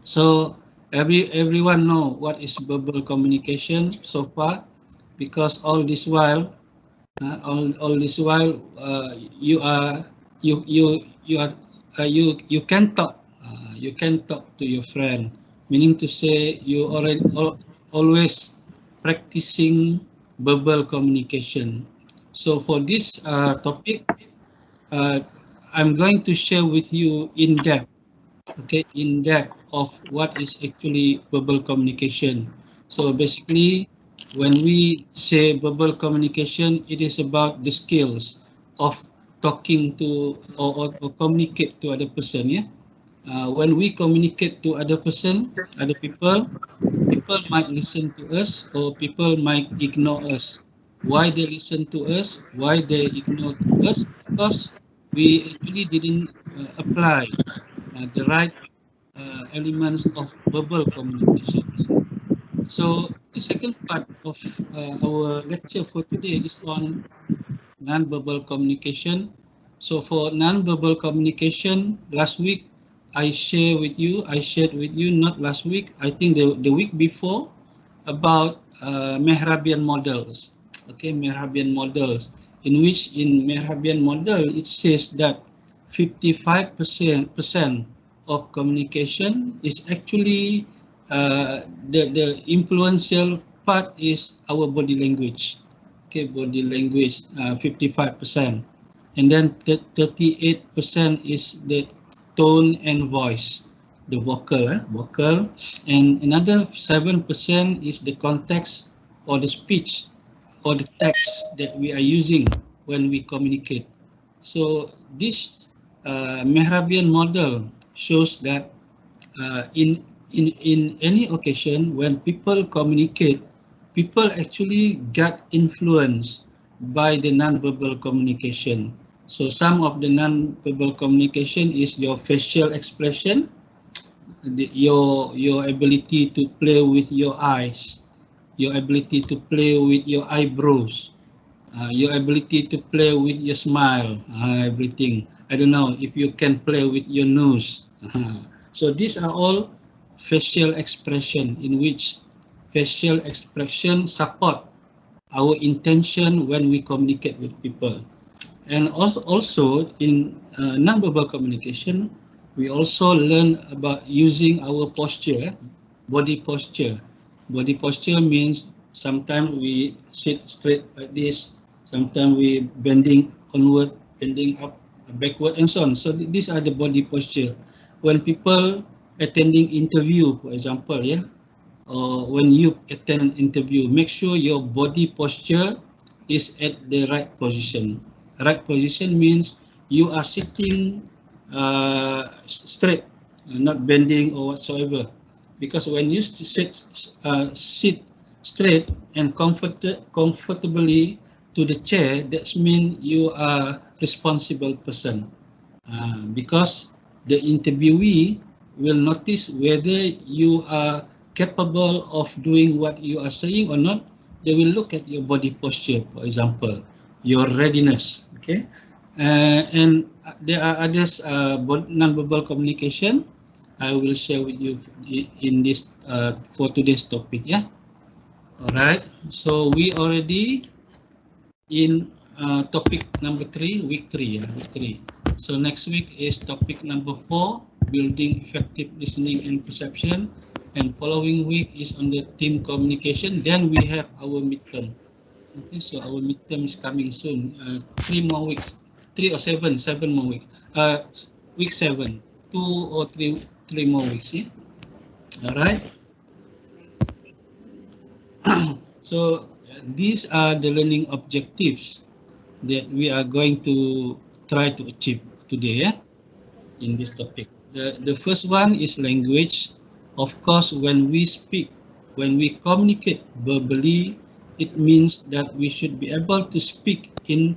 So everyone know what is verbal communication so far, because all this while you are you are you can talk, you can talk to your friend, meaning to say you always practicing verbal communication. So for this topic, uh, I'm going to share with you in depth, okay, in depth of what is actually verbal communication. So basically, when we say verbal communication, it is about the skills of talking to or communicate to other person. Yeah. When we communicate to other person, other people, people might listen to us or people might ignore us. Why they listen to us? Why they ignore to us? Because we actually didn't apply the right elements of verbal communications. So the second part of our lecture for today is on non-verbal communication. So for non-verbal communication, last week I shared with you, not last week, I think the week before, about Mehrabian models. Okay, Mehrabian models, in which in Mehrabian model, it says that 55% of communication is actually the influential part is our body language. Okay, body language, 55%, and then 38% is the tone and voice, the vocal, and another 7% is the context or the speech or the text that we are using when we communicate. So this Mehrabian model shows that in any occasion when people communicate, people actually get influenced by the non-verbal communication. So some of the non-verbal communication is your facial expression, your ability to play with your eyes, your ability to play with your eyebrows, your ability to play with your smile, everything. I don't know if you can play with your nose. So these are all facial expression, in which facial expression support our intention when we communicate with people. And also in non-verbal communication, we also learn about using our posture, body posture. Body posture means sometimes we sit straight like this, sometimes we bending onward, bending up, backward, and so on. So these are the body posture. When people attending interview, for example, yeah, or when you attend an interview, make sure your body posture is at the right position. Right position means you are sitting straight, not bending or whatsoever. Because when you sit straight and comfortably to the chair, that means you are responsible person. Because the interviewee will notice whether you are capable of doing what you are saying or not. They will look at your body posture, for example, your readiness. Okay, and there are others non-verbal communication. I will share with you in this for today's topic. Yeah. All right. So we already in topic number 3, week 3. Yeah, week 3. So next week is topic number 4, building effective listening and perception. And following week is on the team communication. Then we have our midterm. Okay, so our midterm is coming soon. 3 more weeks, 3 or 7, 7 more weeks. Week 7, 2 or 3 more weeks. Yeah. All right. So these are the learning objectives that we are going to try to achieve today, yeah, in this topic. The first one is language. Of course, when we speak, when we communicate verbally, it means that we should be able to speak in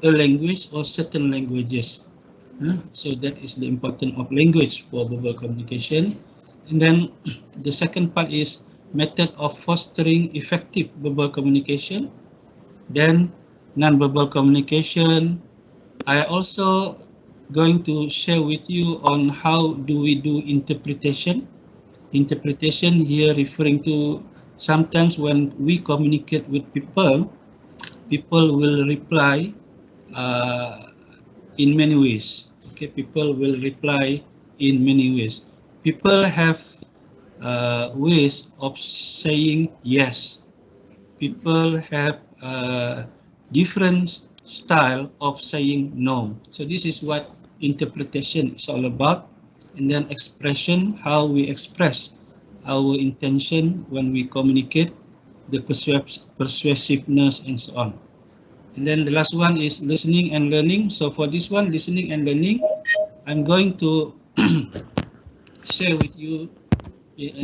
a language or certain languages. So that is the importance of language for verbal communication. And then the second part is method of fostering effective verbal communication. Then non-verbal communication. I also going to share with you on how do we do interpretation. Interpretation here referring to sometimes when we communicate with people, people will reply in many ways. Okay, people will reply in many ways. People have ways of saying yes. People have different style of saying no. So this is what interpretation is all about. And then expression, how we express our intention when we communicate, the persuasiveness and so on. And then the last one is listening and learning. So for this one, listening and learning, I'm going to share with you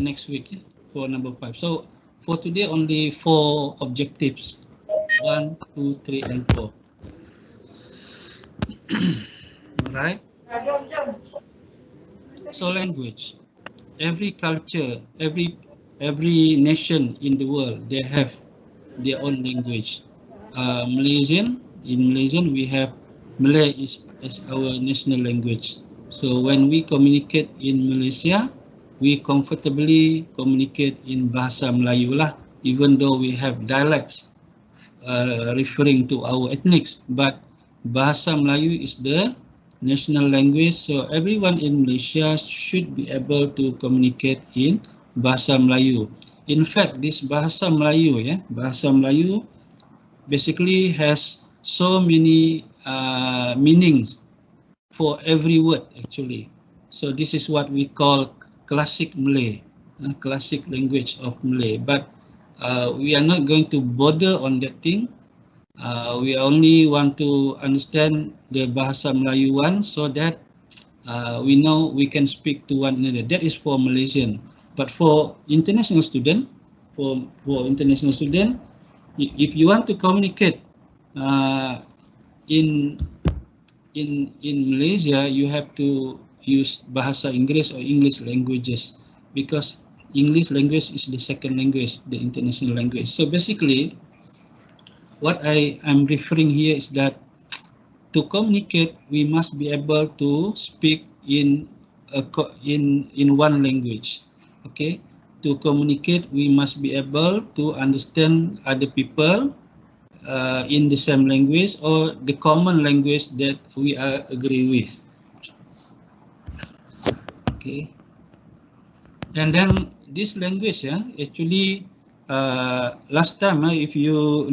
next week for number 5. So for today, only 4 objectives. 1, 2, 3, and 4. All right. So language. Every culture, every nation in the world, they have their own language. In Malaysian, we have Malay is as our national language. So when we communicate in Malaysia, we comfortably communicate in Bahasa Melayu lah, even though we have dialects referring to our ethnics, but Bahasa Melayu is the national language, so everyone in Malaysia should be able to communicate in Bahasa Melayu. In fact, this Bahasa Melayu, Bahasa Melayu basically has so many meanings for every word actually. So this is what we call classic Malay, classic language of Malay. But we are not going to bother on that thing. We only want to understand the Bahasa Melayu one so that we know we can speak to one another. That is for Malaysian. But for international student, if you want to communicate in Malaysia, you have to use Bahasa Inggris or English languages, because English language is the second language, the international language. So basically, what I am referring here is that to communicate, we must be able to speak in one language. Okay, to communicate, we must be able to understand other people in the same language or the common language that we agree with. Okay, and then this language, actually. Last time, if you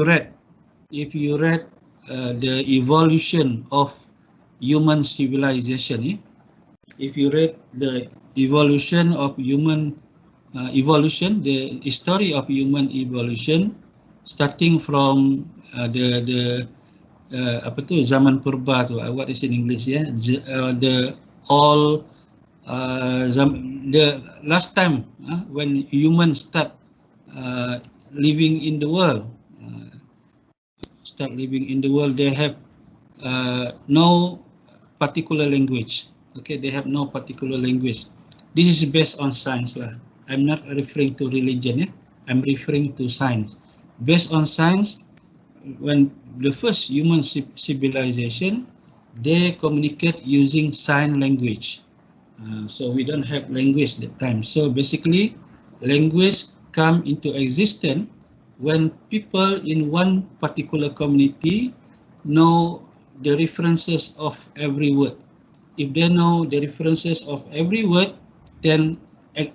read the evolution of human civilization, if you read the evolution of human the history of human evolution, starting from the zaman purba tu, what is in English, the last time when humans start living in the world, they have no particular language. Okay, they have no particular language. This is based on science lah. I'm not referring to religion, I'm referring to science. Based on science, when the first human civilization, they communicate using sign language. So we don't have language that time. So basically, language come into existence when people in one particular community know the references of every word. If they know the references of every word, then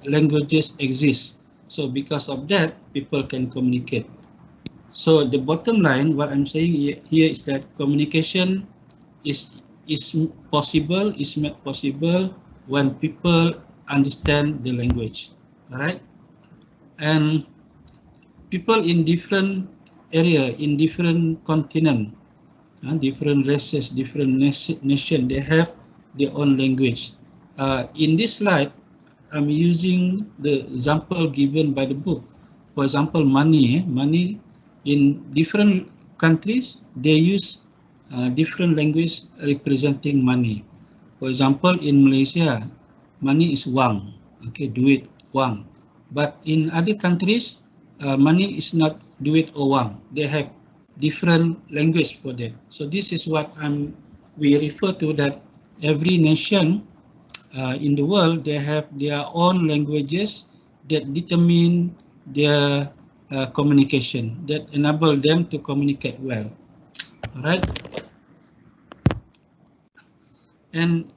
languages exist. So because of that, people can communicate. So the bottom line, what I'm saying here is that communication is made possible when people understand the language. All right. And people in different area, in different continent, different races, different nation, they have their own language. In this slide, I'm using the example given by the book. For example, money. Money in different countries, they use different language representing money. For example, in Malaysia, money is wang. Okay, duit, wang. But in other countries, money is not duit or wang. They have different language for that. So this is what we refer to, that every nation in the world, they have their own languages that determine their communication, that enable them to communicate well. All right. And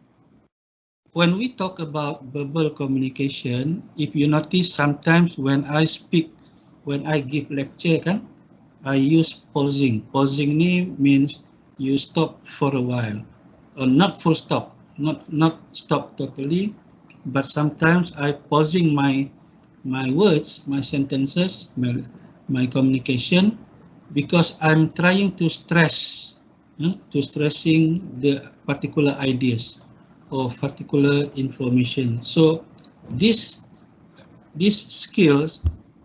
when we talk about verbal communication, if you notice, sometimes when I speak, when I give lecture, kan, I use pausing. Pausing means you stop for a while, or not full stop, not stop totally, but sometimes I pausing my words, my sentences, my communication, because I'm trying to stressing the particular ideas or particular information. So this skills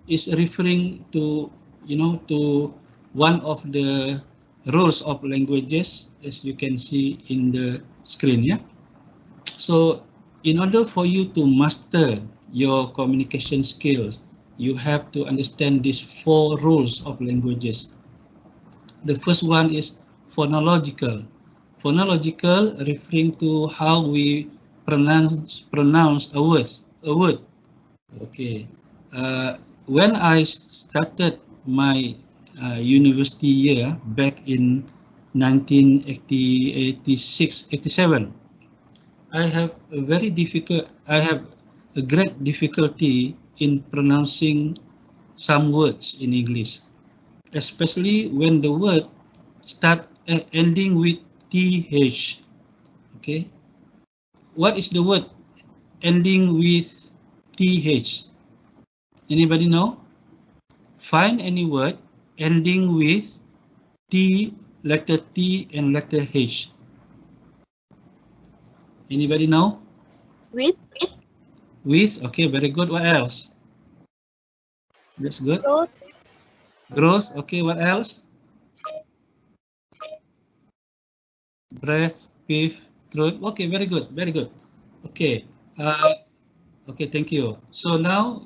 is referring to, to one of the rules of languages, as you can see in the screen. Yeah. So in order for you to master your communication skills, you have to understand these 4 rules of languages. The first one is phonological. Phonological referring to how we pronounce a word. Okay. When I started my university year back in 1986-87, I have a great difficulty in pronouncing some words in English, especially when the word start ending with th. Okay, what is the word ending with th? Anybody know? Find any word ending with t, letter T and letter H. Anybody know? With. With. Okay, very good. What else? That's good. Growth. Growth. Okay, what else? Breath, beef, throat. Okay, very good, very good. Okay, okay, thank you. So now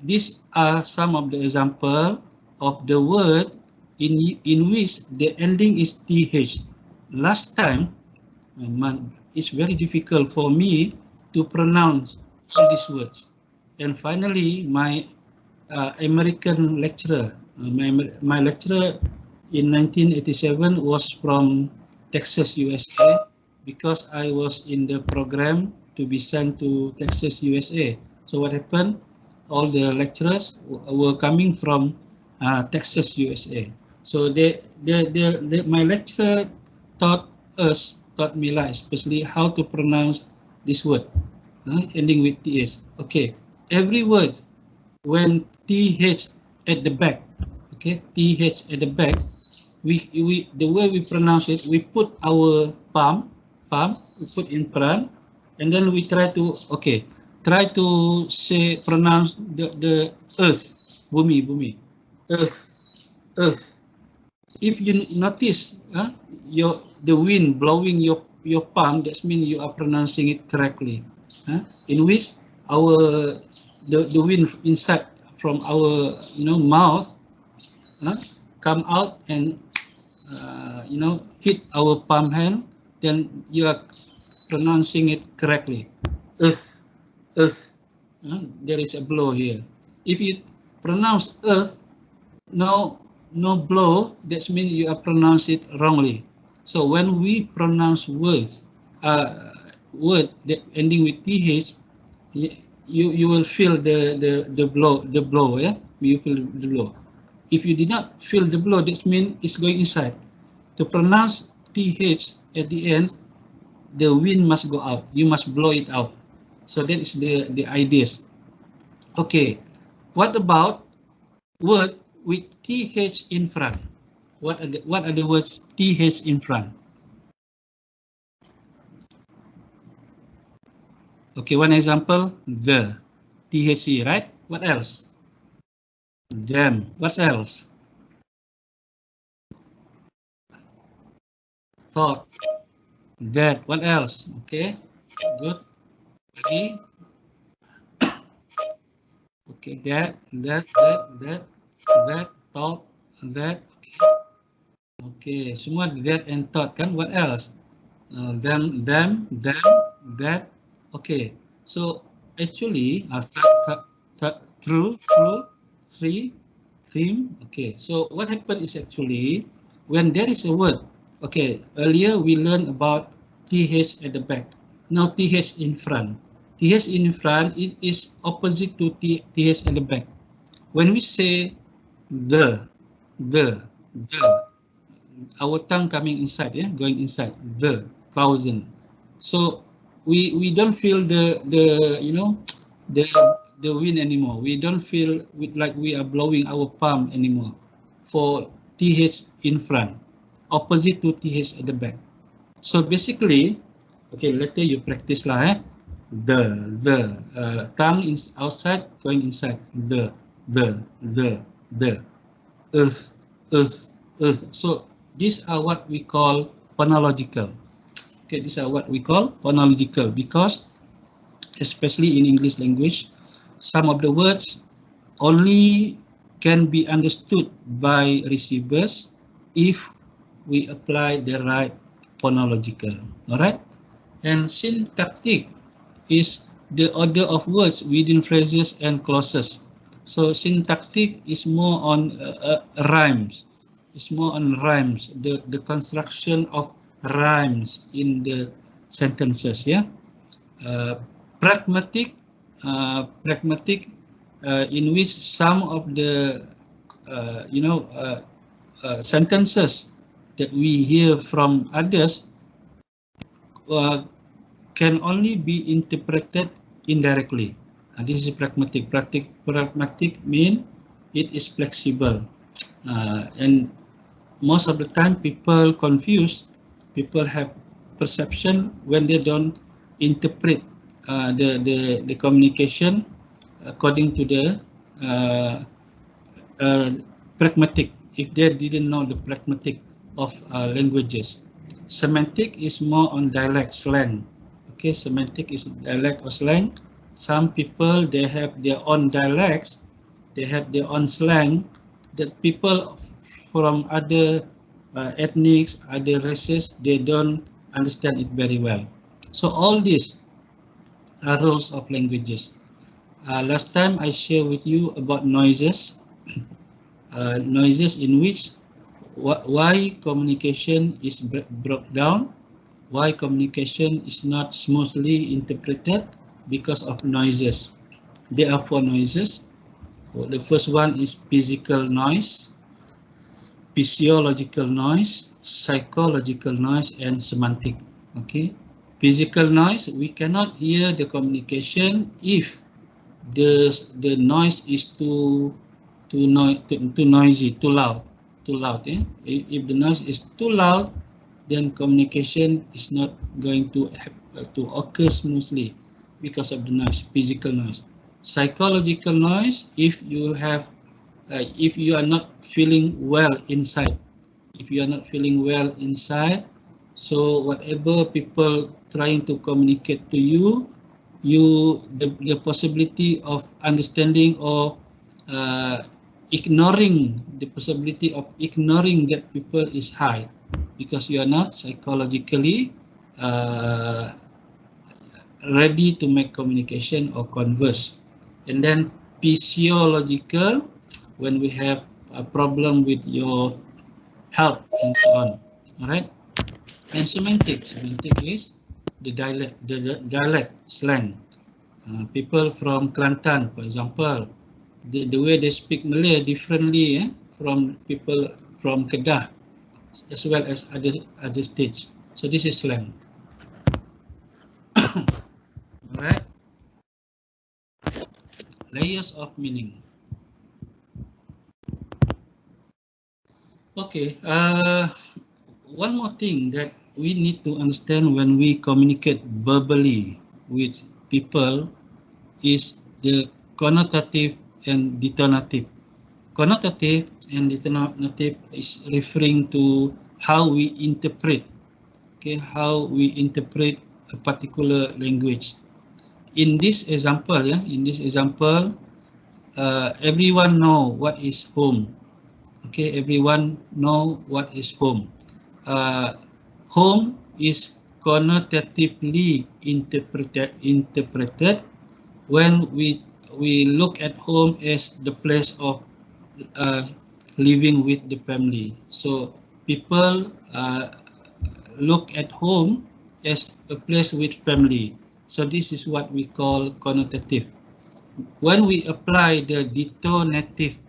these are some of the example of the word in which the ending is th. Last time, it's very difficult for me to pronounce all these words. And finally, my American lecturer, my lecturer in 1987 was from Texas, USA, because I was in the program to be sent to Texas, USA. So what happened? All the lecturers were coming from Texas, USA. So my lecturer taught me, especially how to pronounce this word, ending with th. Okay, every word when th at the back, okay, th at the back, we the way we pronounce it, we put our palm, we put in front, and then we try to pronounce the earth, bumi, earth. If you notice, the wind blowing your palm, that means you are pronouncing it correctly. In which the wind inside from our mouth come out and hit our palm hand, then you are pronouncing it correctly. Earth, earth. There is a blow here. If you pronounce earth, no blow, that means you are pronounce it wrongly. So when we pronounce words, word that ending with th, you will feel the blow, yeah. You feel the blow. If you did not feel the blow, that means it's going inside. To pronounce th at the end, the wind must go out. You must blow it out. So that is the ideas. Okay, what about word with th in front? What are the words th in front? Okay, one example, the THC, right? What else? Them. What else? Thought. That. What else? Okay, good. Ready? Okay, that, thought, that. Okay, semua that and thought kan? What else? Them, that, Okay, so actually, through, three, theme. Okay, so what happened is actually when there is a word. Okay, earlier we learned about th at the back. Now th in front. Th in front it is opposite to th at the back. When we say the, the, our tongue coming inside, yeah, going inside, the, thousand. So we don't feel the you know the wind anymore. We don't feel like we are blowing our palm anymore. For th in front, opposite to th at the back. So basically, okay, later you practice lah, the tongue is outside, going inside. The earth, earth, earth. So these are what we call phonological. Okay, these are what we call phonological because, especially in English language, some of the words only can be understood by receivers if we apply the right phonological. All right, and syntactic is the order of words within phrases and clauses. So syntactic is more on rhymes. It's more on rhymes, the construction of rhymes in the sentences. Yeah, uh, pragmatic, in which some of the sentences that we hear from others uh, can only be interpreted indirectly. This is pragmatic. Pragmatic mean it is flexible, and most of the time people confuse. People have perception when they don't interpret the communication according to the uh, pragmatic. If they didn't know the pragmatic of languages, semantic is more on dialect slang. Okay, semantic is dialect or slang. Some people they have their own dialects, they have their own slang that people from other ethnics, other races, they don't understand it very well. So all these are rules of languages. Last time I shared with you about noises, noises in which why communication is broke down, why communication is not smoothly interpreted because of noises. There are four noises. The first one is physical noise, physiological noise, psychological noise, and semantic. Okay, physical noise, we cannot hear the communication if the noise is too noisy, too loud. Eh? If the noise is too loud, then communication is not going to occur smoothly because of the noise, physical noise. Psychological noise, if you are not feeling well inside, so whatever people trying to communicate to you, the possibility of understanding or ignoring that people is high because you are not psychologically ready to make communication or converse. And then physiological, when we have a problem with your health and so on. All right. And semantic is the dialect slang. People from Kelantan, for example, the way they speak Malay differently from people from Kedah, as well as other states. So this is slang. All right. Layers of meaning. Okay. One more thing that we need to understand when we communicate verbally with people is the connotative and detonative. Connotative and detonative is referring to how we interpret, a particular language. In this example, everyone know what is home. Okay, everyone know what is home. Home is connotatively interpreted when we look at home as the place of living with the family. So people look at home as a place with family. So this is what we call connotative. When we apply the detonative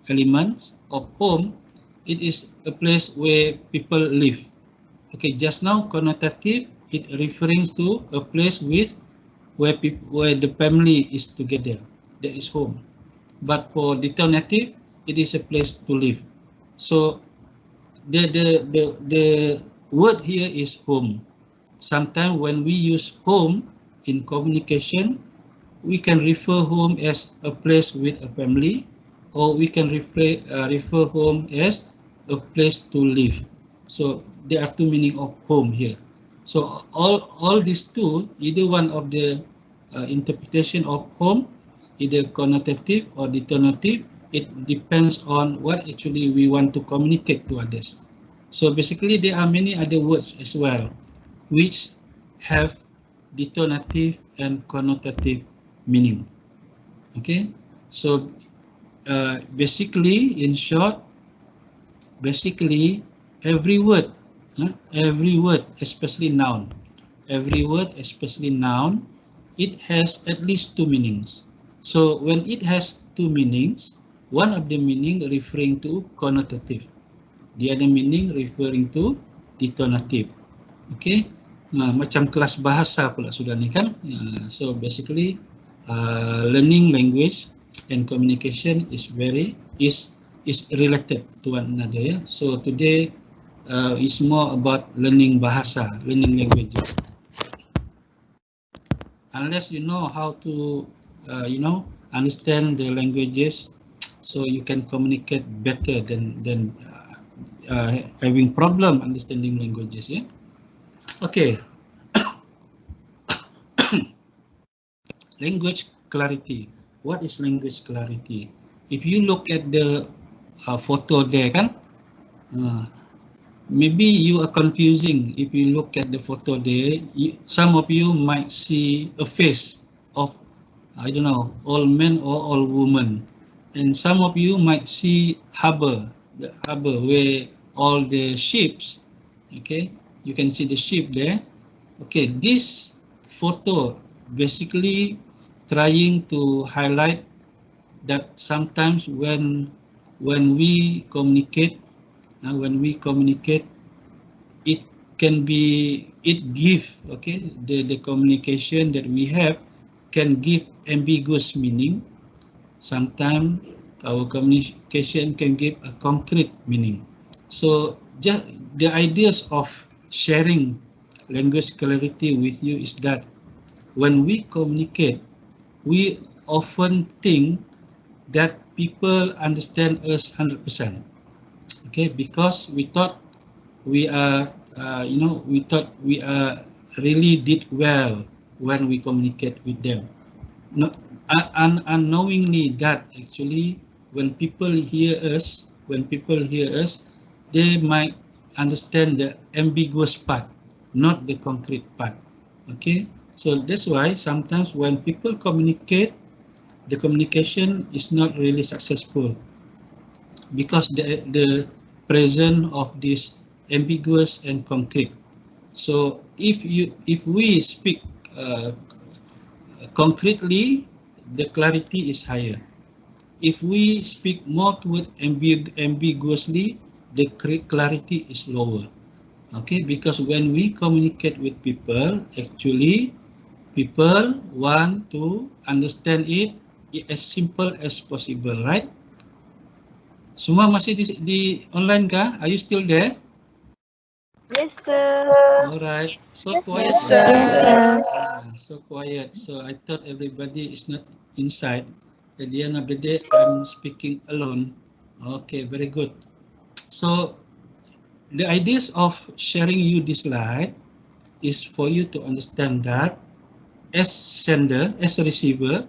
elements of home, it is a place where people live. Okay, just now connotative, it refers to a place with where the family is together. That is home. But for detonative, it is a place to live. So the word here is home. Sometimes when we use home in communication, we can refer home as a place with a family, or we can refer home as a place to live. So there are two meanings of home here. So all these two, either one of the interpretation of home, either connotative or detonative, it depends on what actually we want to communicate to others. So basically there are many other words as well which have detonative and connotative meaning. Okay, so basically, in short, basically every word, especially noun, it has at least two meanings. So when it has two meanings, one of the meaning referring to connotative, the other meaning referring to detonative. Okay, macam kelas bahasa pula sudah ni kan. So basically learning language and communication is related to one another. Yeah? So today is more about learning bahasa, learning languages. Unless you know how to understand the languages, so you can communicate better than having problem understanding languages. Yeah. Okay. Language clarity. What is language clarity? If you look at the photo there, kan, maybe you are confusing. If you look at the photo there, some of you might see a face of, I don't know, old man or old woman, and some of you might see harbor, the harbor where all the ships. Okay, you can see the ship there. Okay, this photo basically trying to highlight that sometimes when we communicate, it can be, okay, the communication that we have can give ambiguous meaning. Sometimes our communication can give a concrete meaning. So just the ideas of sharing language clarity with you is that when we communicate, we often think that people understand us 100%. Okay, because we thought we are, really did well when we communicate with them. No, unknowingly that actually when people hear us, they might understand the ambiguous part, not the concrete part. Okay. So that's why sometimes when people communicate, the communication is not really successful because the presence of this ambiguous and concrete. So if we speak concretely, the clarity is higher. If we speak more toward ambiguously, the clarity is lower. Okay, because when we communicate with people, actually people want to understand it as simple as possible, right? Semua masih di online kah? Are you still there? Yes, sir. All right. So Yes, quiet. yes, sir. So quiet. So I thought everybody is not inside. At the end of the day, I'm speaking alone. Okay, very good. So the ideas of sharing you this slide is for you to understand that as sender, as receiver,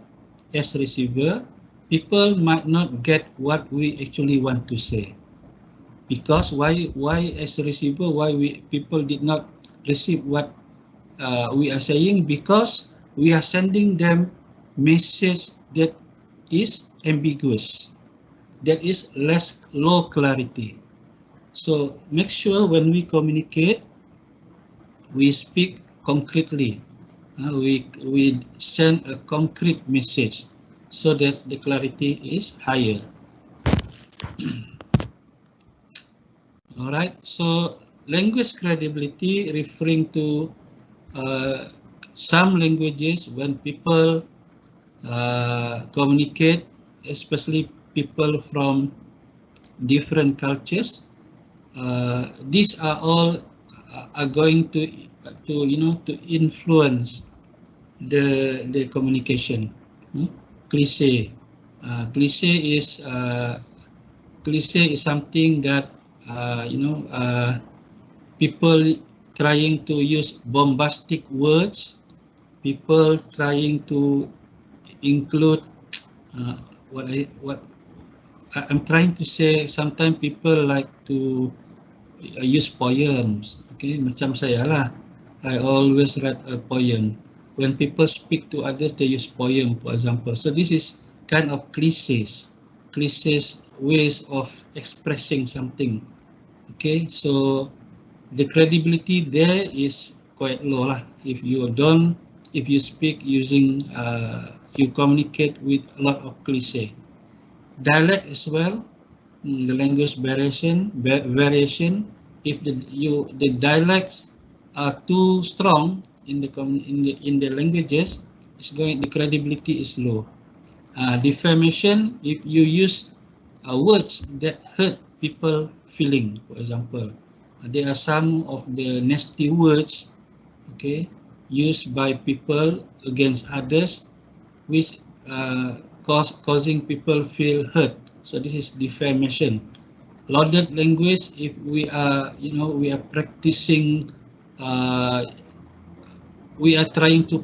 people might not get what we actually want to say. Because why as a receiver, people did not receive what we are saying, because we are sending them message that is ambiguous, that is low clarity. So make sure when we communicate, we speak concretely. We send a concrete message so that the clarity is higher. All right. So language credibility referring to some languages when people communicate, especially people from different cultures. These are all are going to influence the communication. Cliche is something that people trying to use bombastic words, people trying to include what I'm trying to say. Sometimes people like to use poems. Okay, macam saya lah. I always write a poem. When people speak to others, they use poem, for example. So this is kind of cliches ways of expressing something. Okay, so the credibility there is quite low lah. If you speak using, you communicate with a lot of cliche. Dialect as well, the language variation. If the dialects are too strong in the languages, the credibility is low. Defamation, if you use words that hurt people feeling, for example, there are some of the nasty words, okay, used by people against others, which causing people feel hurt. So this is defamation. Loaded language, if we are practicing, we are trying to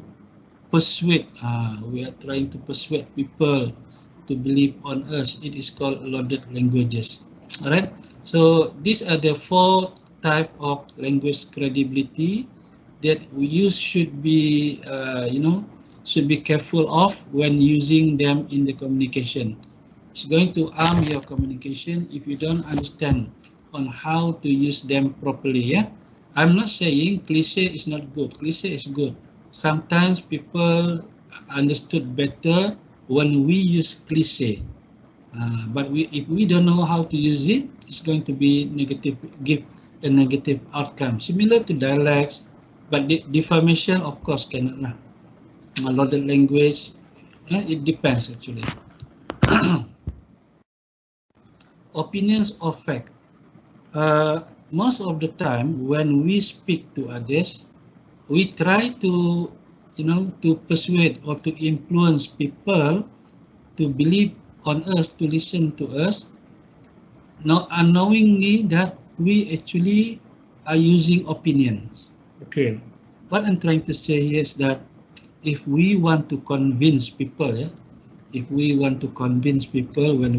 persuade people to believe on us. It is called loaded languages. All right. So these are the 4 type of language credibility that you should be careful of when using them in the communication. It's going to harm your communication if you don't understand on how to use them properly. Yeah, I'm not saying cliche is not good. Cliche is good. Sometimes people understood better when we use cliche, but if we don't know how to use it, it's going to be negative, give a negative outcome. Similar to dialects, but defamation, of course, cannot lah. Loaded language, it depends actually. Opinions of fact. Most of the time when we speak to others, we try to persuade or to influence people to believe on us, to listen to us, not unknowingly that we actually are using opinions. Okay, what I'm trying to say here is that if we want to convince people, when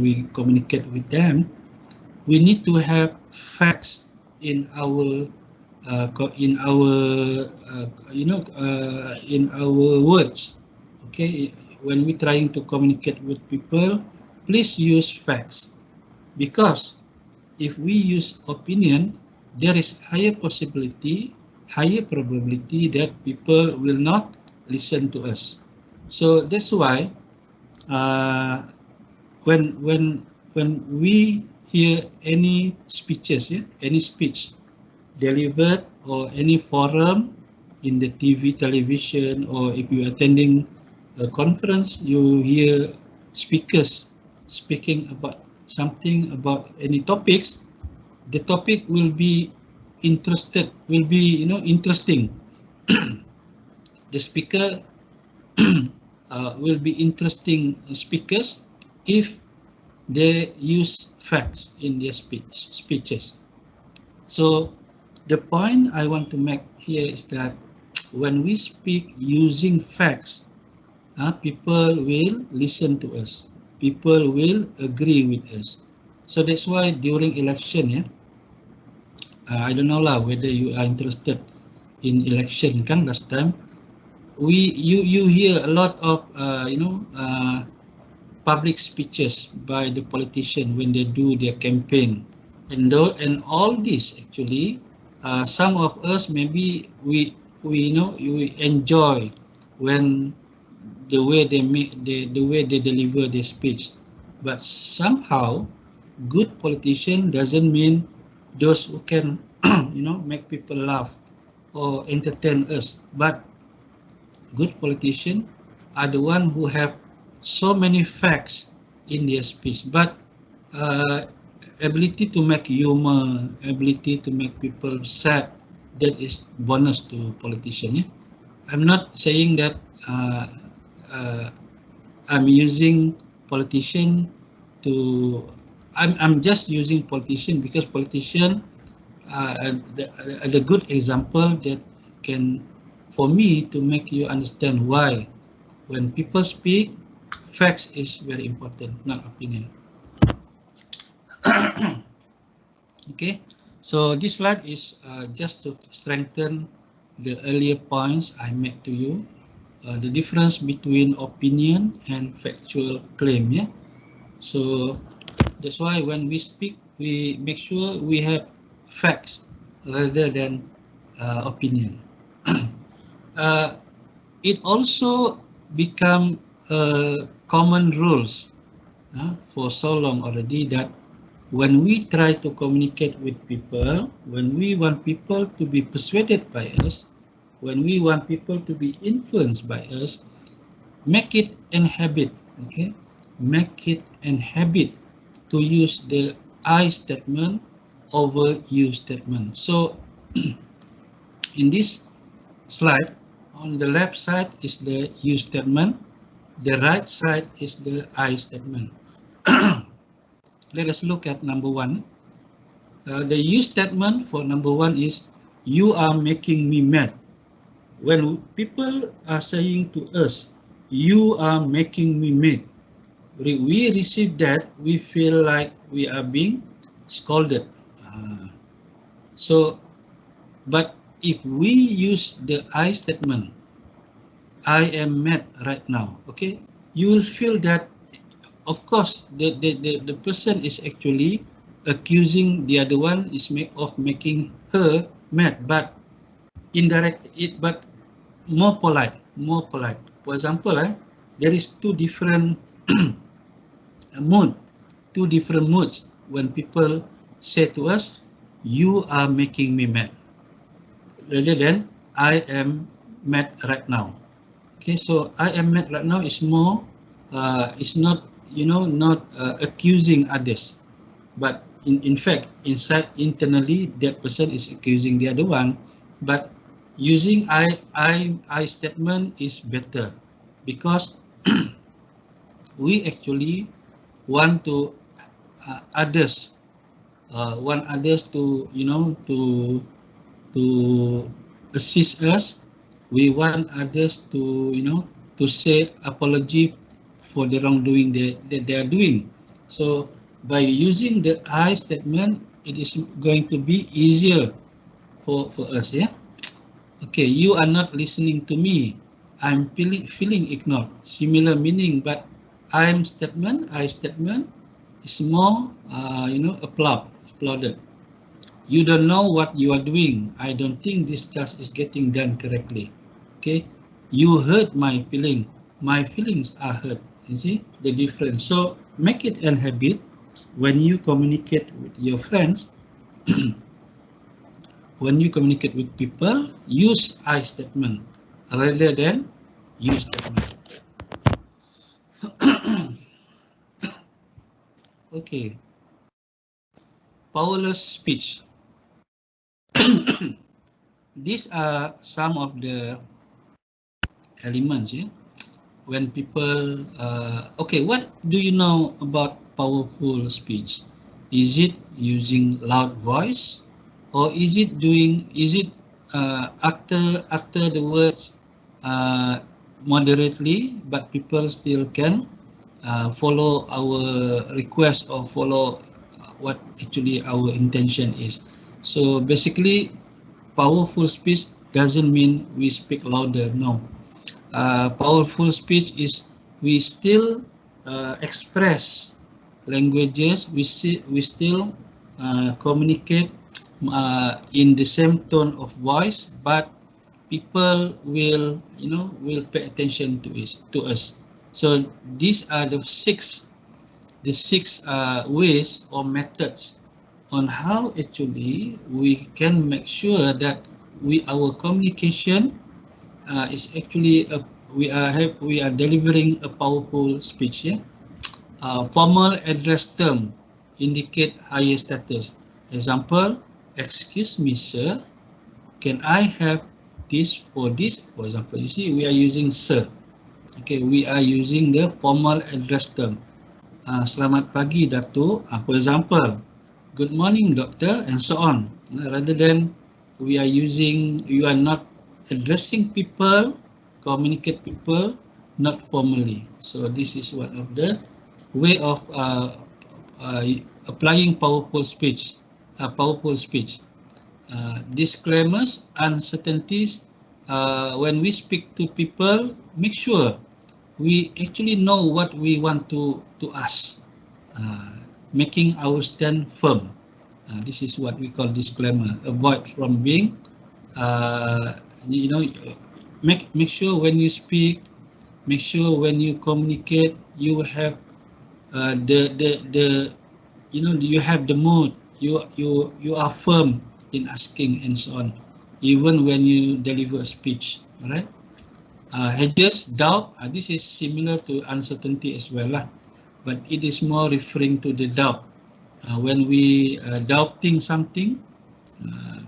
we communicate with them, we need to have facts in our words. Okay, when we're trying to communicate with people, please use facts, because if we use opinion, there is higher probability that people will not listen to us. So that's why when we hear any speeches, any speech delivered or any forum in the TV, television, or if you are attending a conference, you hear speakers speaking about something, about any topics, the topic will be interesting. The speaker will be interesting speakers if they use facts in their speeches. So the point I want to make here is that when we speak using facts, people will listen to us. People will agree with us. So that's why during election, I don't know whether you are interested in election kan last time. You hear a lot of public speeches by the politician when they do their campaign, and all this actually, some of us maybe we enjoy when the way they deliver their speech, but somehow good politician doesn't mean those who can make people laugh or entertain us, but good politicians are the one who have so many facts in their speech, but ability to make humor, ability to make people sad, that is bonus to politician. Yeah? I'm not saying that I'm using politician to. I'm just using politician because politician the good example that can for me to make you understand why when people speak, facts is very important, not opinion. Okay, so this slide is just to strengthen the earlier points I made to you, the difference between opinion and factual claim. Yeah, so that's why when we speak, we make sure we have facts rather than opinion. It also become common rules for so long already that when we try to communicate with people, when we want people to be persuaded by us, when we want people to be influenced by us, make it an habit, okay? Make it an habit to use the I statement over you statement. So in this slide, on the left side is the you statement, the right side is the I statement. Let us look at number one. The you statement for number one is, you are making me mad. When people are saying to us, you are making me mad, we receive that, we feel like we are being scolded. But if we use the I statement, I am mad right now, okay, you will feel that, of course, the person is actually accusing the other one of making her mad, but indirect it, but more polite. For example, there is two different moods when people say to us, you are making me mad, rather than I am mad right now. Okay, so I am mad right now is more, it's not, not accusing others, but in fact, internally, that person is accusing the other one. But using I statement is better because we actually want to want others to to assist us. We want others to to say apology for the wrongdoing that they are doing. So by using the I statement, it is going to be easier for us. Yeah. Okay, you are not listening to me. I'm feeling ignored. Similar meaning, but I statement is more applauded. You don't know what you are doing. I don't think this task is getting done correctly. Okay, you hurt my feeling. My feelings are hurt. You see the difference. So make it a habit when you communicate with your friends. When you communicate with people, use I statement rather than you statement. Okay. Powerless speech. These are some of the elements. Yeah? When people, okay, what do you know about powerful speech? Is it using loud voice, or is it after the words moderately, but people still can follow our request or follow what actually our intention is? So basically, powerful speech doesn't mean we speak louder. No. Powerful speech is we still express languages. We still communicate in the same tone of voice, but people will will pay attention to us. So these are the six ways or methods on how actually we can make sure that our communication is actually we are delivering a powerful speech. Yeah, formal address term indicate higher status. Example, excuse me, sir, can I have this for this? For example, you see, we are using sir. Okay, we are using the formal address term. Selamat pagi, Datuk. For example, good morning, doctor, and so on. Rather than you are not addressing people, communicate people, not formally. So this is one of the way of applying powerful speech. Disclaimers, uncertainties. When we speak to people, make sure we actually know what we want to ask, making our stand firm. This is what we call disclaimer. Avoid from being, make sure when you speak, make sure when you communicate, you have you have the mood. You are firm in asking and so on, even when you deliver a speech. All right. Hedges, doubt, this is similar to uncertainty as well, but it is more referring to the doubt. When we doubting something,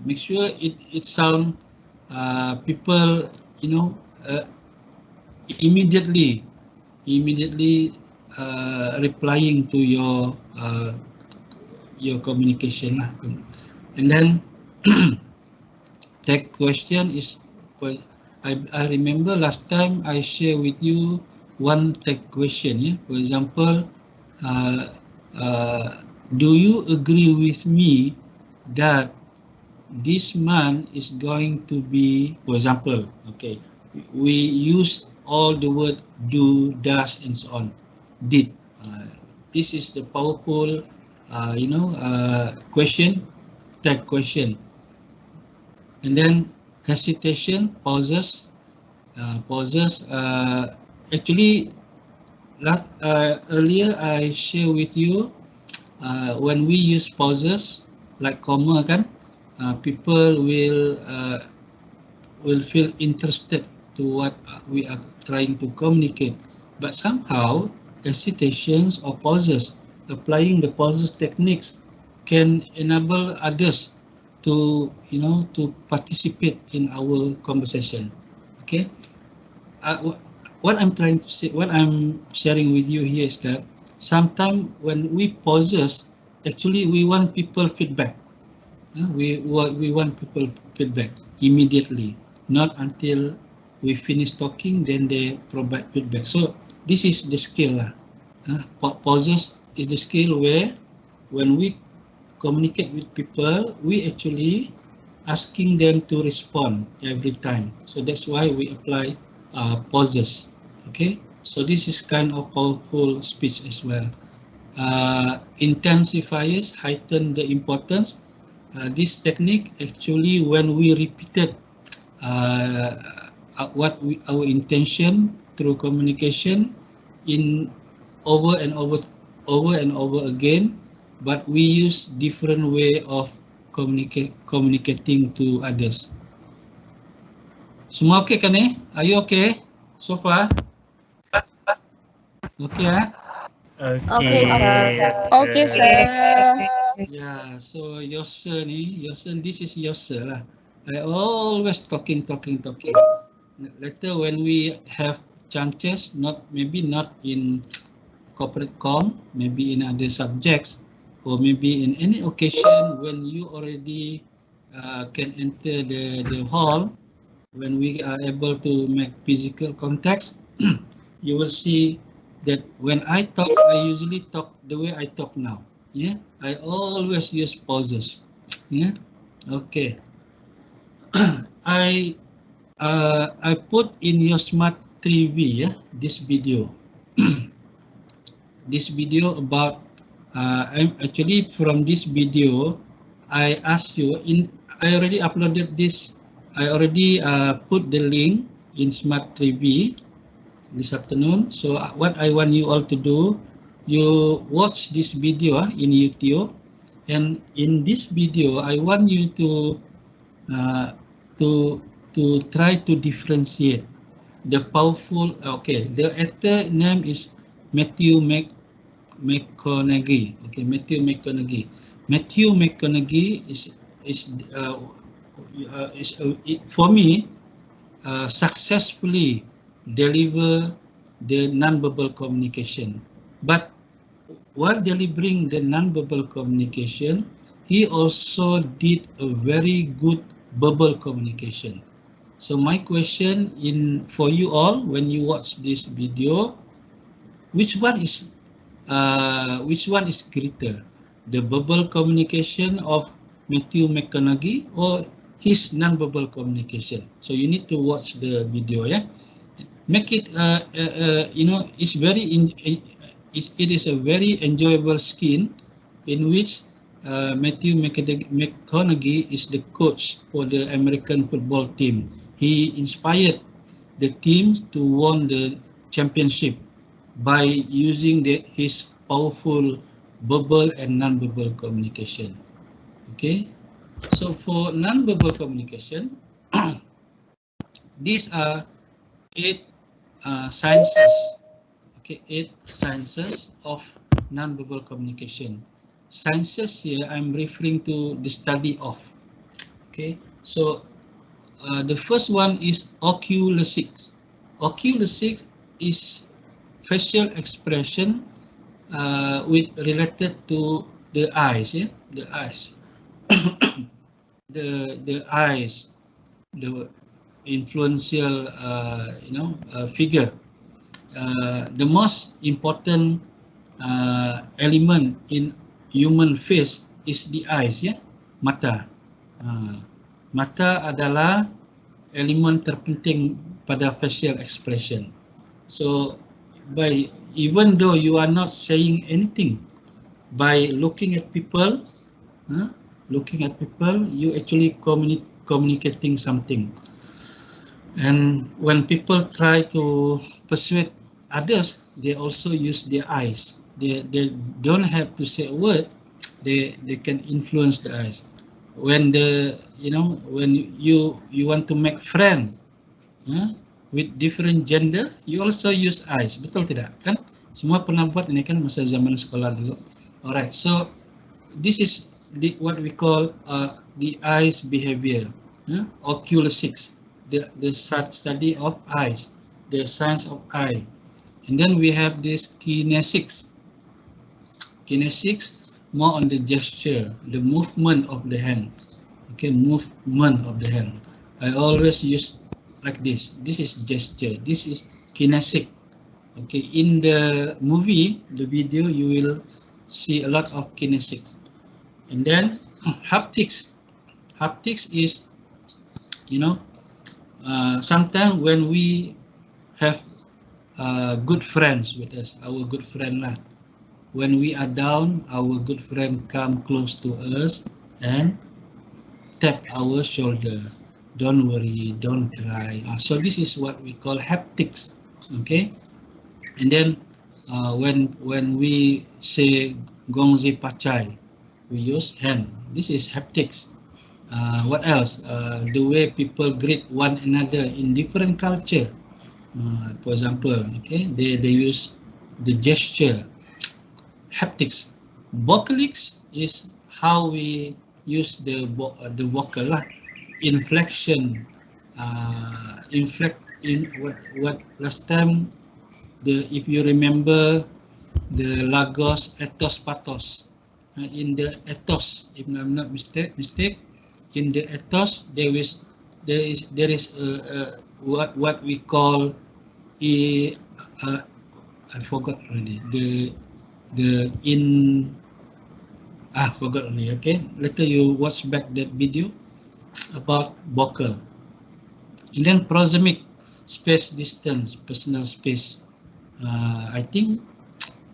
make sure it sound people immediately replying to your communication, and then that question is. I remember last time I share with you one tech question. Yeah? For example, do you agree with me that this man is going to be, for example, okay, we use all the word do, does, and so on. Did. This is the powerful, question, tech question. And then hesitation, pauses. Actually, earlier I share with you when we use pauses like comma, kan, people will feel interested to what we are trying to communicate. But somehow hesitations or pauses, applying the pauses techniques, can enable others to participate in our conversation. Okay, what I'm trying to say, what I'm sharing with you here is that sometimes when we pauses, actually we want people feedback. We want people feedback immediately, not until we finish talking, then they provide feedback. So this is the skill. Pauses is the skill where when we communicate with people, we actually asking them to respond every time. So that's why we apply pauses. Okay, so this is kind of powerful speech as well. Intensifiers heighten the importance. This technique actually, when we repeated our intention through communication in over and over again, but we use different way of communicating to others. Semua okay kan eh? Are you okay so far? Okay Okay, sir. Okay, sir. Yeah, so your sir, this is your sir lah. I always talking. Later when we have chances, maybe not in corporate com, maybe in other subjects, or maybe in any occasion when you already can enter the hall, when we are able to make physical contact, you will see that when I talk, I usually talk the way I talk now. Yeah, I always use pauses. Yeah, okay. I put in your smart TV, yeah, this video. This video about I'm actually from this video I asked you I already uploaded this. I already put the link in smart TV this afternoon. So what I want you all to do, you watch this video in YouTube, and in this video I want you to uh, to try to differentiate the powerful. Okay, the actor name is Matthew McConaughey. Okay, Matthew McConaughey. Matthew McConaughey is for me successfully deliver the non-verbal communication. But while delivering the non-verbal communication, he also did a very good verbal communication. So my question for you all, when you watch this video, which one is greater, the verbal communication of Matthew McConaughey or his non-verbal communication? So you need to watch the video, yeah. Make it, it's very it is a very enjoyable skin in which Matthew McConaughey is the coach for the American football team. He inspired the team to win the championship by using his powerful verbal and non-verbal communication. Okay, so for non-verbal communication, these are 8 sciences. Okay, 8 sciences of non-verbal communication. Sciences here, I'm referring to the study of. Okay, so the first one is oculesics. Oculesics is facial expression related to the eyes, yeah, the eyes, the eyes, the influential, figure. The most important element in human face is the eyes, ya, mata. Mata adalah elemen terpenting pada facial expression. So even though you are not saying anything, by looking at people, you actually communicating something. And when people try to persuade others, they also use their eyes. They don't have to say a word. They can influence the eyes. When when you want to make friend with different gender, you also use eyes. Betul tidak? Kan? Semua pernah buat ini kan masa zaman sekolah dulu. Alright, so this is what we call the eyes behavior, oculesics, the study of eyes, the science of eye. And then we have this kinesics. Kinesics, more on the gesture, the movement of the hand. Okay, movement of the hand. I always use like this. This is gesture. This is kinesic. Okay, in the movie, the video, you will see a lot of kinesics. And then haptics. Haptics is, sometimes when we have good friends with us, our good friend lah. When we are down, our good friend come close to us and tap our shoulder. Don't worry, don't cry. So this is what we call haptics. Okay, and then when we say gongzi pachai, we use hand. This is haptics. What else? The way people greet one another in different culture. For example, okay, they use the gesture. Haptics. Vocalics is how we use the vocal lah. Inflection. Inflect in what last time, if you remember the Lagos ethos pathos. In the ethos, if I'm not mistake, in the ethos there is what we call I forgot already forgot already. Okay, later you watch back that video. about vocal. And then proxemic, space distance, personal space. I think,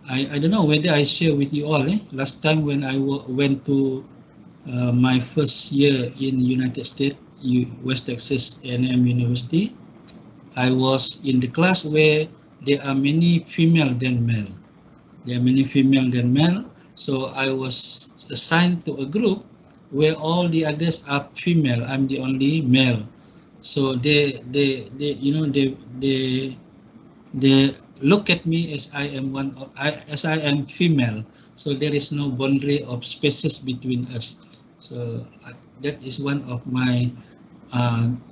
I don't know whether I share with you all. Last time when I went to my first year in United States, West Texas A&M University, I was in the class where there are many female than male. There are many female than male. So I was assigned to a group where all the others are female. I'm the only male. So they look at me as I am female. So there is no boundary of spaces between us. So that is one of my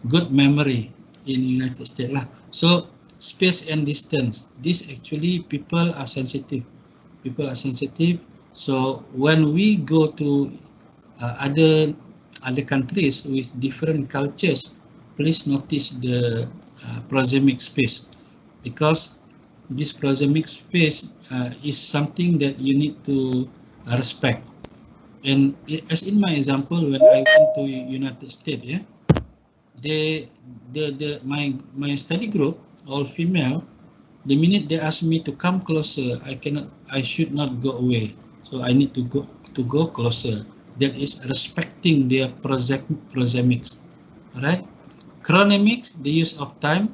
good memory in United States lah. So space and distance. This actually people are sensitive. People are sensitive. So when we go to other countries with different cultures, please notice the proxemic space, because this proxemic space is something that you need to respect. And as in my example, when I went to United States, my study group, all female, the minute they ask me to come closer, I should not go away. So I need to go closer. That is respecting their proxemics, right? Chronemics, the use of time.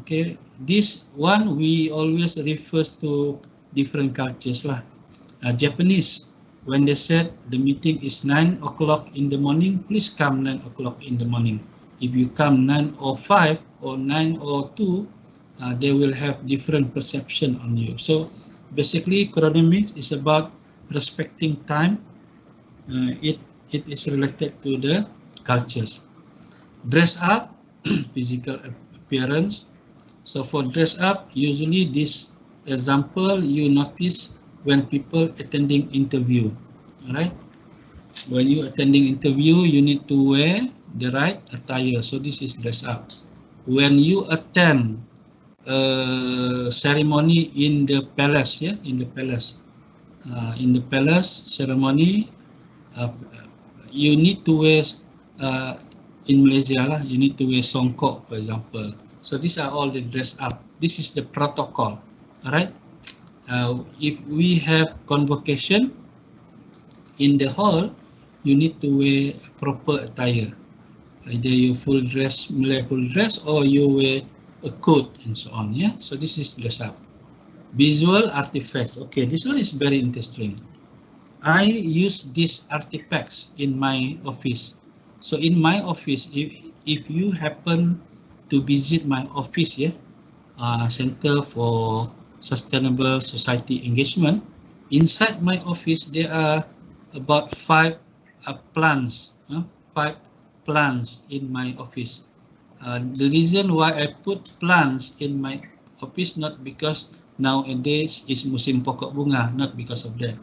Okay, this one we always refers to different cultures lah. Japanese, when they said the meeting is 9 o'clock in the morning, please come 9 o'clock in the morning. If you come 9:05 or 9:02, they will have different perception on you. So basically, chronemics is about respecting time. It is related to the cultures. Dress up, physical appearance. So for dress up, usually this example you notice when people attending interview, right? When you attending interview, you need to wear the right attire. So this is dress up. When you attend ceremony in the palace, in the palace ceremony, you need to wear in Malaysia lah, you need to wear songkok, for example. So these are all the dress up. This is the protocol, all right? If we have convocation in the hall, you need to wear proper attire. Either you full dress, Malay full dress, or you wear a coat and so on. So this is dress up. Visual artifacts. Okay, this one is very interesting. I use these artifacts in my office. So in my office, if you happen to visit my office, Center for Sustainable Society Engagement, inside my office there are about 5 plants, 5 plants in my office. The reason why I put plants in my office, not because nowadays is musim pokok bunga, not because of that.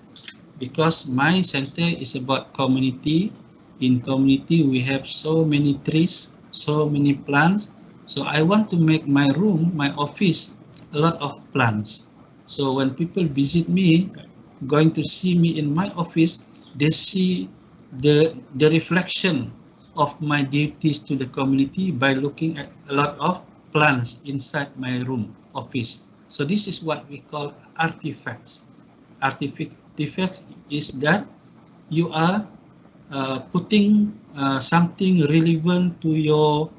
Because my center is about community. In community, we have so many trees, so many plants. So I want to make my room, my office, a lot of plants. So when people visit me, going to see me in my office, they see the reflection of my duties to the community by looking at a lot of plants inside my room, office. So this is what we call artifacts. Artifacts is that you are putting something relevant to your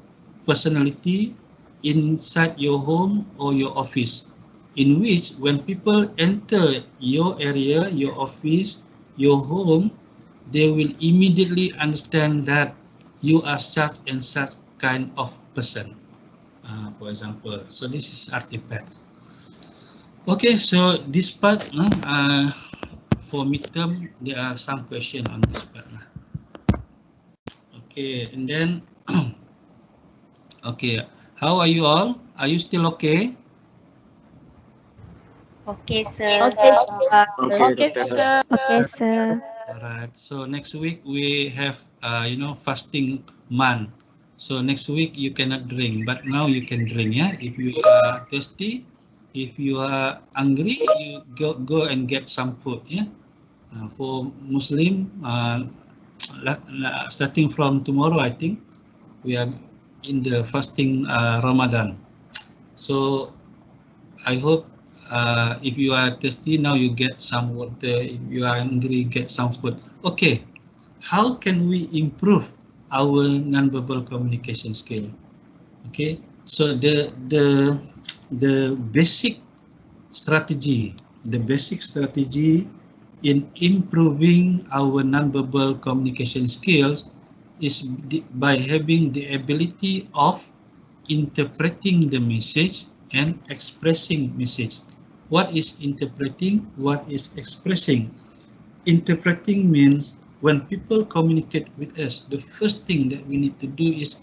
personality inside your home or your office, in which when people enter your area, your office, your home, they will immediately understand that you are such and such kind of person, for example. So this is artifact. Okay, so this part, for midterm, there are some questions on this part. Okay, and then, okay, how are you all? Are you still okay? Okay, sir. Okay, sir. Alright, so next week we have, fasting month. So next week you cannot drink, but now you can drink, If you are thirsty, if you are hungry, you go and get some food, For Muslim, starting from tomorrow, I think we are in the fasting Ramadan. So I hope if you are thirsty now, you get some water. If you are hungry, get some food. Okay, how can we improve our non-verbal communication skill? Okay, so the basic strategy, in improving our non-verbal communication skills is by having the ability of interpreting the message and expressing message. What is interpreting? What is expressing? Interpreting means when people communicate with us, the first thing that we need to do is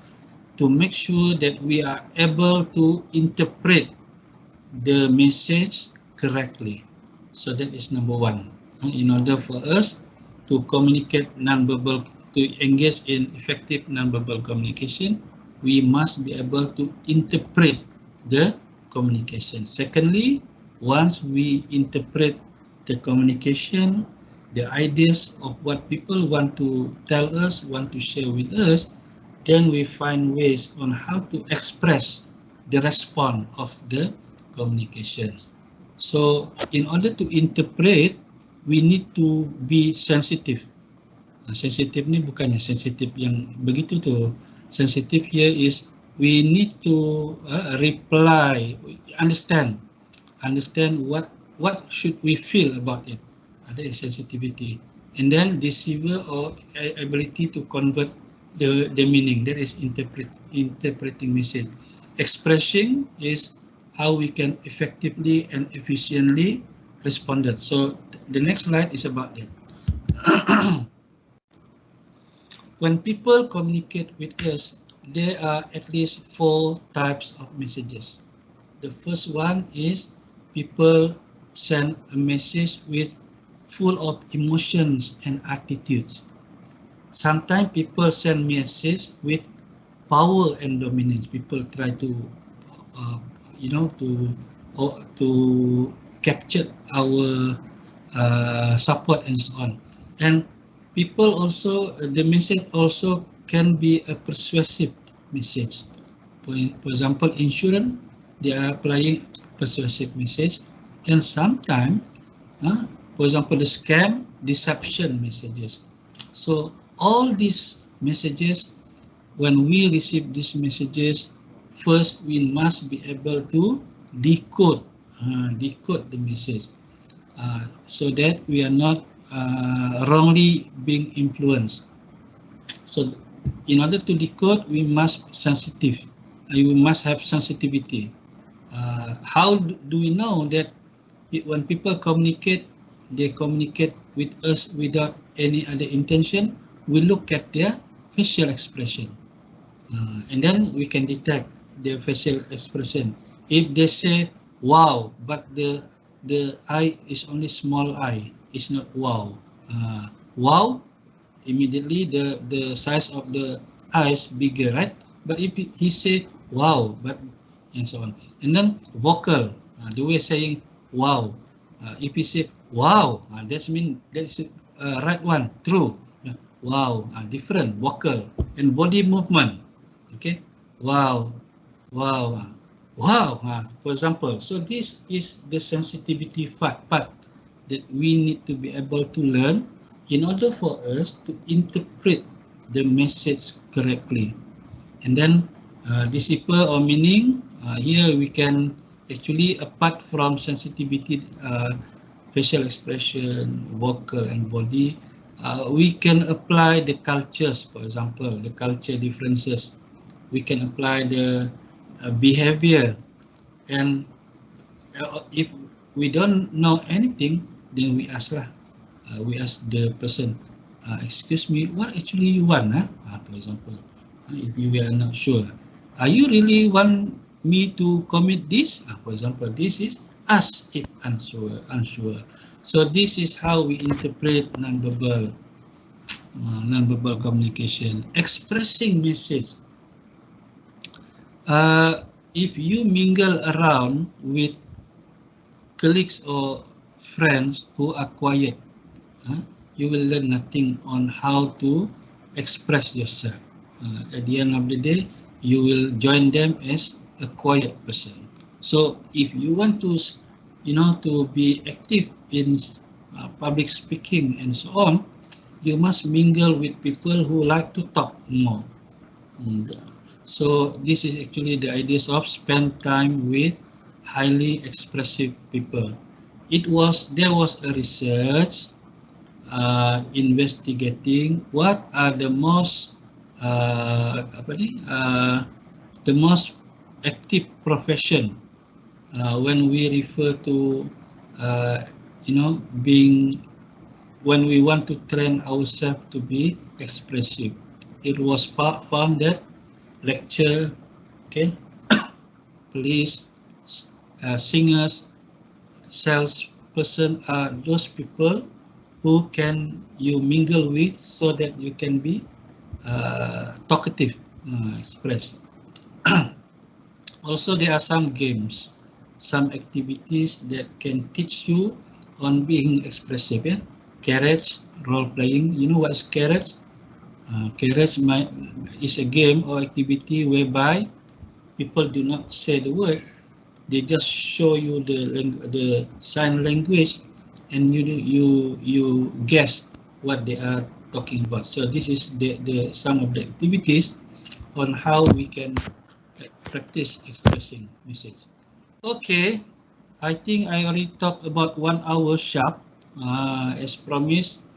to make sure that we are able to interpret the message correctly. So that is number one. In order for us to communicate non-verbal, to engage in effective non-verbal communication, we must be able to interpret the communication. Secondly, once we interpret the communication, the ideas of what people want to tell us, want to share with us, then we find ways on how to express the response of the communication. So in order to interpret, we need to be sensitive. Sensitive ni bukannya sensitif yang begitu tu. Sensitive here is we need to reply, understand what should we feel about it. That is sensitivity. And then deceiver or ability to convert the meaning, that is interpreting message. Expressing is how we can effectively and efficiently respond. So the next slide is about that. When people communicate with us, there are at least 4 types of messages. The first one is people send a message with full of emotions and attitudes. Sometimes people send message with power and dominance. People try to, to capture our support and so on. And people also, the message also can be a persuasive message. For example, insurance, they are applying persuasive message. And sometimes, for example, the scam, deception messages. So all these messages, when we receive these messages, first we must be able to decode the message, so that we are not wrongly being influenced. So in order to decode, we must be sensitive. We must have sensitivity. How do we know that when people communicate, they communicate with us without any other intention? We look at their facial expression, and then we can detect their facial expression. If they say wow, but the eye is only small eye, it's not wow. Wow, immediately the size of the eyes bigger, right? But if he say wow, but and so on. And then vocal, the way saying wow. If he say wow, that's mean that's right one, true. Wow, different, vocal. And body movement, okay? Wow, wow, wow, for example. So this is the sensitivity part that we need to be able to learn in order for us to interpret the message correctly. And then decipher or meaning, here we can actually, apart from sensitivity, facial expression, vocal and body, we can apply the cultures, for example, the culture differences. We can apply the behavior, and if we don't know anything, then we ask we ask the person, excuse me, what actually you want? For example, if we are not sure, are you really want me to commit this? For example, this is ask if unsure. So this is how we interpret non-verbal communication. Expressing message. If you mingle around with colleagues or friends who are quiet, you will learn nothing on how to express yourself. At the end of the day, you will join them as a quiet person. So if you want to, to be active in public speaking and so on, you must mingle with people who like to talk more. So this is actually the ideas of spend time with highly expressive people. There was a research investigating what are the most the most active profession when we refer to being, when we want to train ourselves to be expressive. It was found that lecturer, okay, police, singers, salesperson are those people who can you mingle with so that you can be talkative, express. Also, there are some games, some activities that can teach you on being expressive. Yeah? Carrots, role playing. You know what is carrots? Carrots is a game or activity whereby people do not say the word, they just show you the sign language, and you guess what they are talking about. So this is the some of the activities on how we can practice expressing message. Okay, I think I already talked about 1 hour sharp as promised.